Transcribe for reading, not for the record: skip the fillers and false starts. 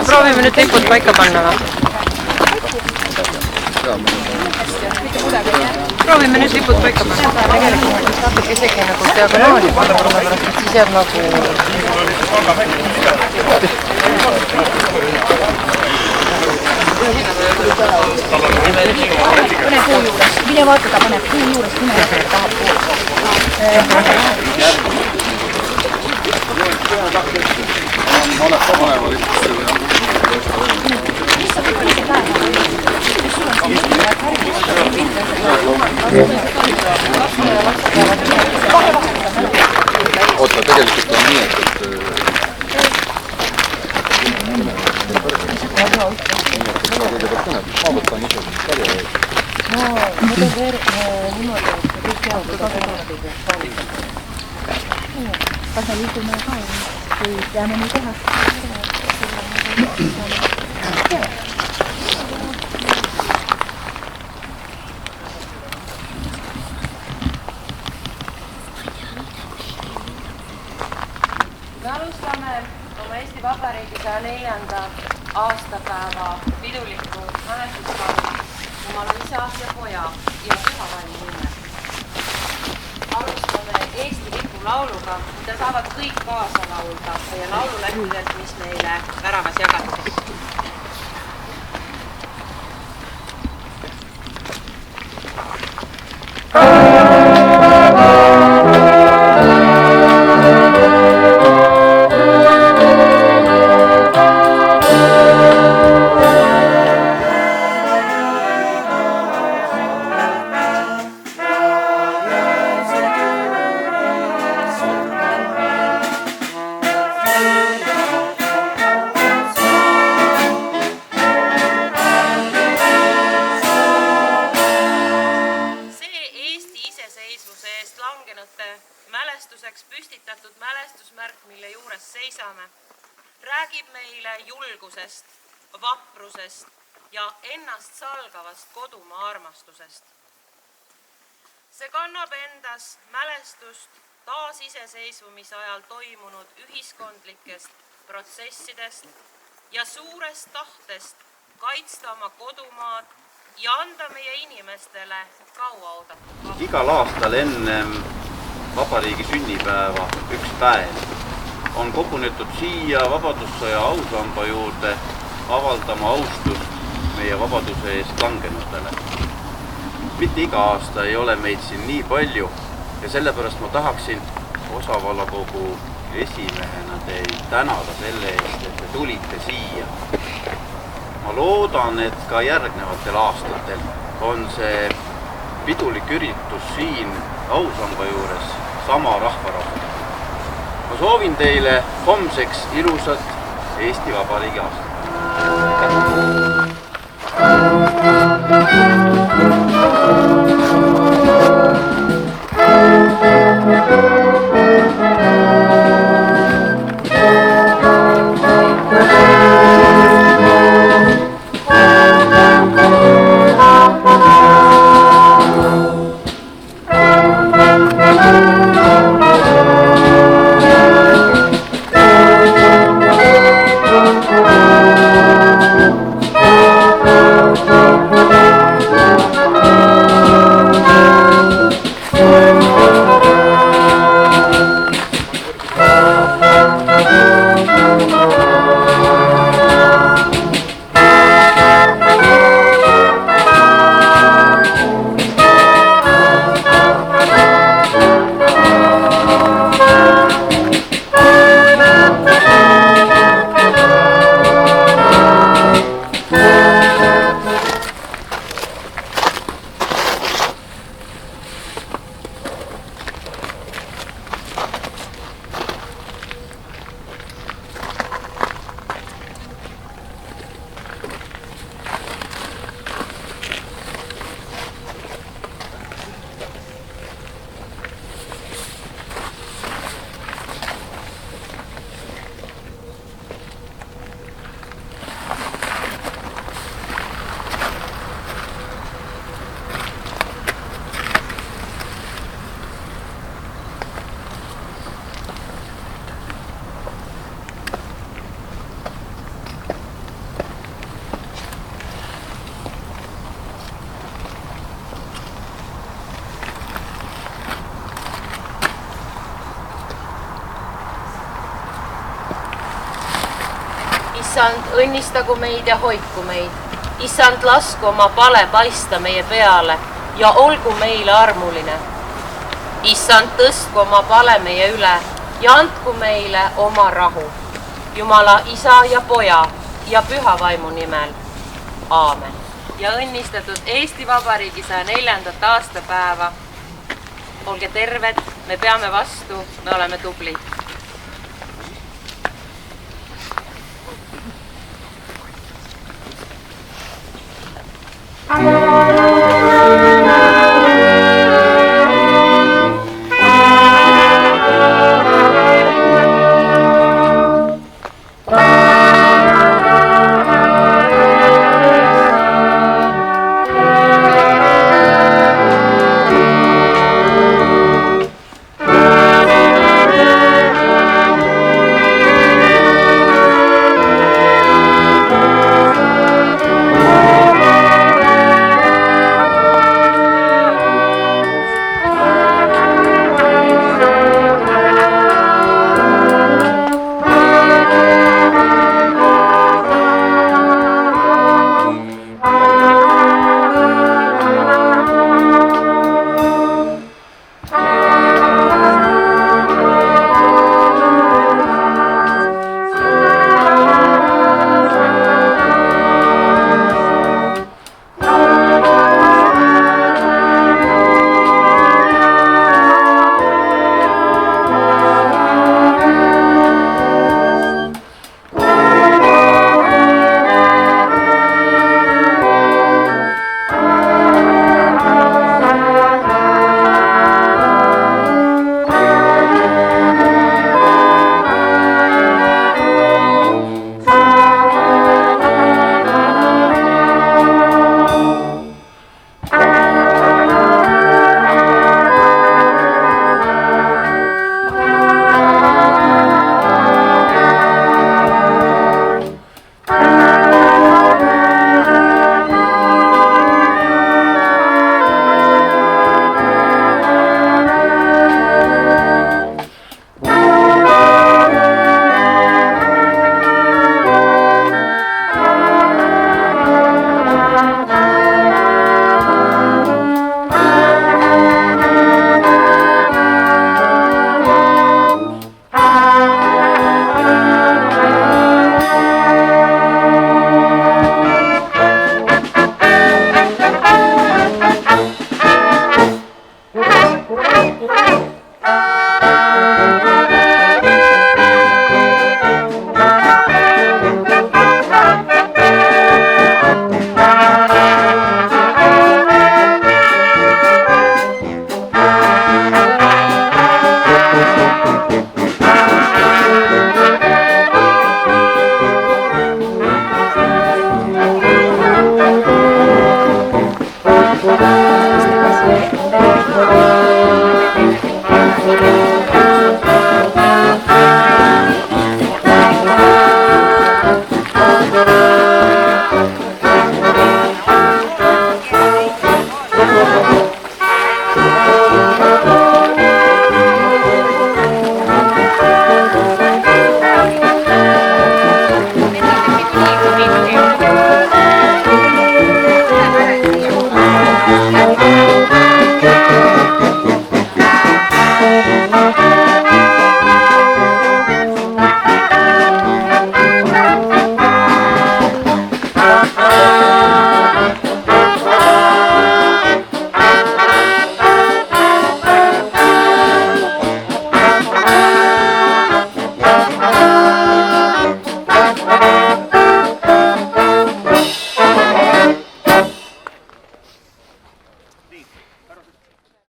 Proovime nüüd lipud paika panna või? Proovime nüüd lipud paika panna. Tegelikult natuke isegi nagu diagonaali panna, sellepärast et siis jääb nagu... Pane puu juures, mine vaata, ta paneb puu juures, mine tahab puu. Oota, tegelikult on nii, et kõigepealt kõneb, ma võtan ise karja ees. No, mõte veel niimoodi, et kõik teavad, et kasutada ei peaks. Kas me liigume ka, kui peame nii teha? Me alustame oma Eesti Vabariigi 104. aastapäeva piduliku mälestuspäeva Jumala isa ja poja ja pühavaimi nimel. Alustame Eesti lipu lauluga, mida saavad kõik kaasa laulda ja laululähtudelt, mis meile väravas jagati. mälestuseks püstitatud mälestusmärk, mille juures seisame, räägib meile julgusest, vaprusest ja ennast salgavast kodumaa armastusest. See kannab endas mälestust taasiseseisvumise ajal toimunud ühiskondlikest protsessidest ja suurest tahtest kaitsta oma kodumaad ja anda meie inimestele kauaoodatud. Igal aastal ennem vabariigi sünnipäeva üks päev on kogunetud siia Vabadussõja ausamba juurde avaldama austust meie vabaduse eest langenutele. Mitte iga aasta ei ole meid siin nii palju ja sellepärast ma tahaksin osavallakogu esimehena teid tänada selle eest, et te tulite siia. Ma loodan, et ka järgnevatel aastatel on see pidulik üritus siin ausamba juures sama rahvarahva. Ma soovin teile homseks ilusat Eesti Vabariigi aastat. Issand, õnnistagu meid ja hoidku meid. Issand, lasku oma pale paista meie peale ja olgu meile armuline. Issand, tõstku oma pale meie üle ja andku meile oma rahu. Jumala Isa ja Poja ja Püha Vaimu nimel. Aamen. Ja õnnistatud Eesti Vabariigi 104. aastapäeva. Olge terved, me peame vastu, me oleme tublid. Gracias.